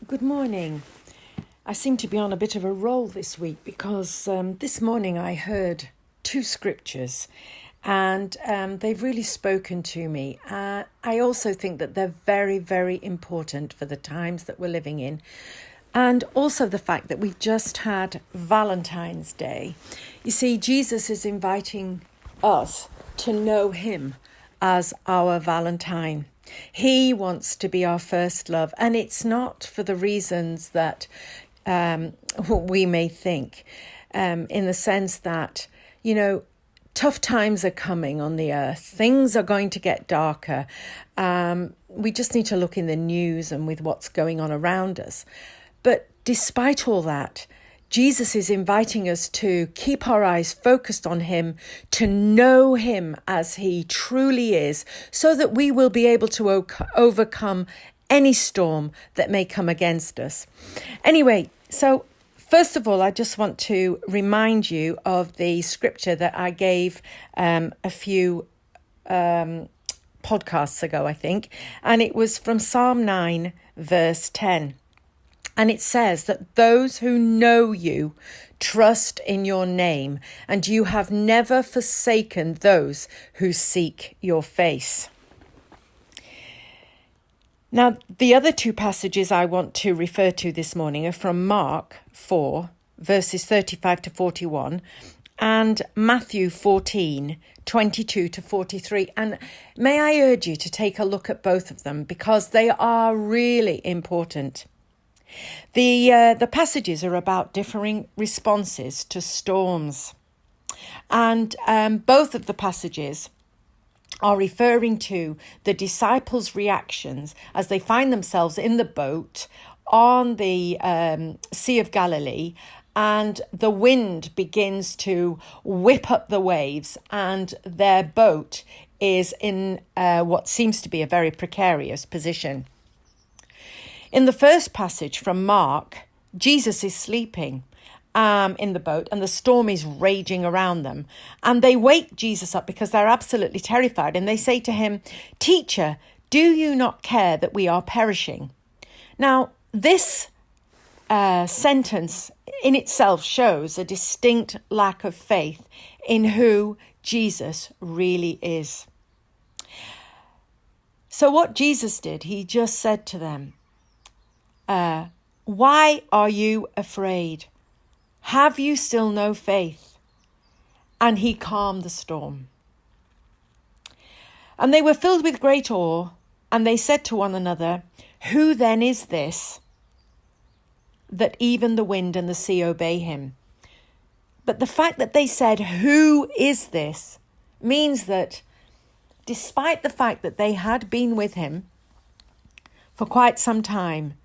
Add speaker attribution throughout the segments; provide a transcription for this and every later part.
Speaker 1: Good morning. I seem to be on a bit of a roll this week because this morning I heard two scriptures and they've really spoken to me. I also think that they're very, very important for the times that we're living in. And also the fact that we've just had Valentine's Day. You see, Jesus is inviting us to know him as our Valentine. He wants to be our first love, and it's not for the reasons that we may think, in the sense that, tough times are coming on the earth. Things are going to get darker. We just need to look in the news and with what's going on around us. But despite all that, Jesus is inviting us to keep our eyes focused on him, to know him as he truly is, so that we will be able to overcome any storm that may come against us. Anyway, so first of all, I just want to remind you of the scripture that I gave a few podcasts ago, I think, and it was from Psalm 9, verse 10. And it says that those who know you trust in your name, and you have never forsaken those who seek your face. Now, the other two passages I want to refer to this morning are from Mark 4, verses 35 to 41, and Matthew 14, 22 to 43. And may I urge you to take a look at both of them because they are really important. The passages are about differing responses to storms, and both of the passages are referring to the disciples' reactions as they find themselves in the boat on the Sea of Galilee, and the wind begins to whip up the waves, and their boat is in what seems to be a very precarious position. In the first passage from Mark, Jesus is sleeping in the boat and the storm is raging around them. And they wake Jesus up because they're absolutely terrified. And they say to him, "Teacher, do you not care that we are perishing?" Now, this sentence in itself shows a distinct lack of faith in who Jesus really is. So what Jesus did, he just said to them, "Why are you afraid? Have you still no faith?" And he calmed the storm. And they were filled with great awe, and they said to one another, "Who then is this, that even the wind and the sea obey him?" But the fact that they said, "Who is this?" means that despite the fact that they had been with him for quite some time,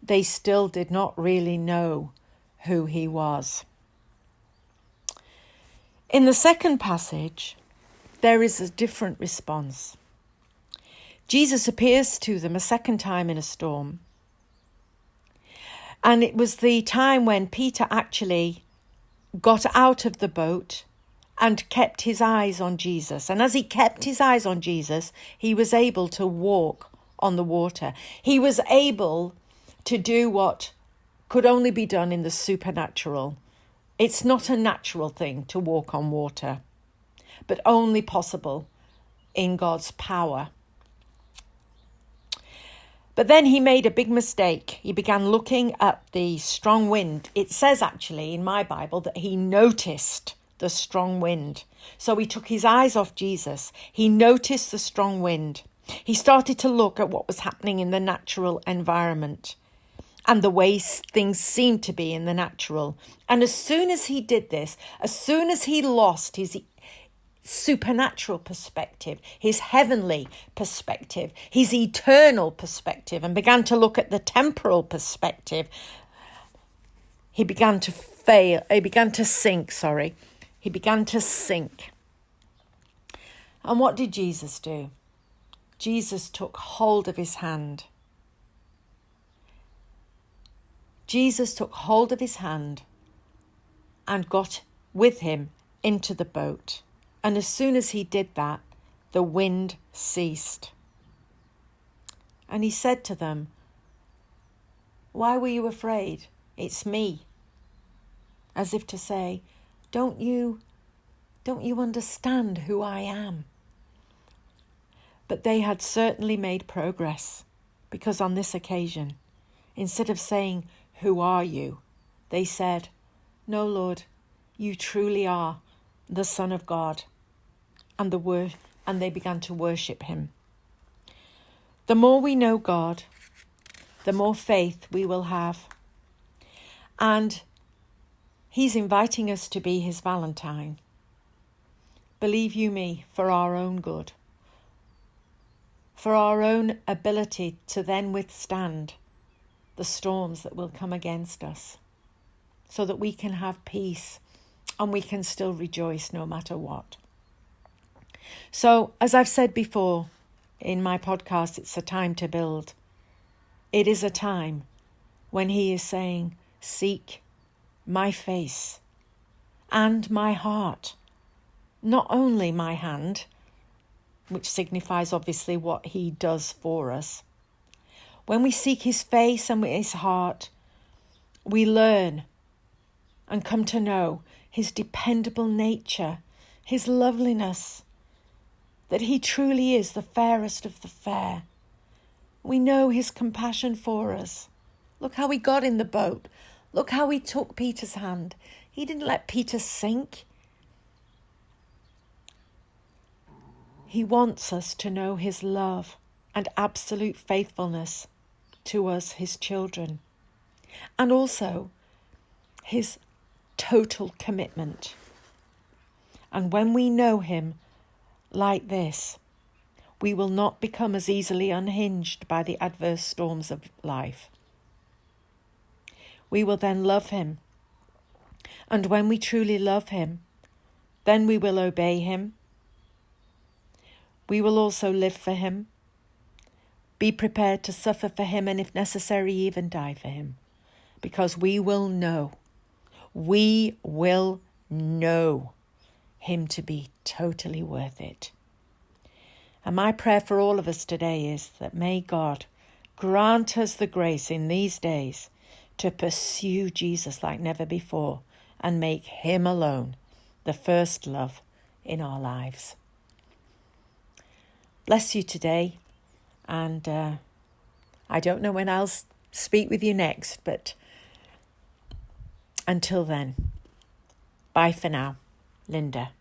Speaker 1: they still did not really know who he was. In the second passage, there is a different response. Jesus appears to them a second time in a storm. And it was the time when Peter actually got out of the boat and kept his eyes on Jesus. And as he kept his eyes on Jesus, he was able to walk on the water. He was able to do what could only be done in the supernatural. It's not a natural thing to walk on water, but only possible in God's power. But then he made a big mistake. He began looking at the strong wind. It says actually in my Bible that he noticed the strong wind. So he took his eyes off Jesus. He noticed the strong wind. He started to look at what was happening in the natural environment and the way things seemed to be in the natural. And as soon as he did this, as soon as he lost his supernatural perspective, his heavenly perspective, his eternal perspective, and began to look at the temporal perspective, he began to sink. He began to sink. And what did Jesus do? Jesus took hold of his hand. Jesus took hold of his hand and got with him into the boat. And as soon as he did that, the wind ceased. And he said to them, Why were you afraid? It's me. As if to say, don't you understand who I am? But they had certainly made progress, because on this occasion, instead of saying, who are you? They said, no, Lord, you truly are the Son of God. And they began to worship him. The more we know God, the more faith we will have. And he's inviting us to be his valentine. Believe you me, for our own good. For our own ability to then withstand the storms that will come against us. So that we can have peace and we can still rejoice no matter what. So, as I've said before in my podcast, it's a time to build. It is a time when he is saying, seek my face and my heart, not only my hand, which signifies obviously what he does for us. When we seek his face and his heart, we learn and come to know his dependable nature, his loveliness, that he truly is the fairest of the fair. We know his compassion for us. Look how he got in the boat. Look how he took Peter's hand. He didn't let Peter sink. He wants us to know his love and absolute faithfulness to us, his children, and also his total commitment. And when we know him like this, we will not become as easily unhinged by the adverse storms of life. We will then love him. And when we truly love him, then we will obey him. We will also live for him, be prepared to suffer for him, and if necessary, even die for him. Because we will know him to be totally worth it. And my prayer for all of us today is that may God grant us the grace in these days to pursue Jesus like never before and make him alone the first love in our lives. Bless you today, and I don't know when I'll speak with you next, but until then, bye for now. Linda.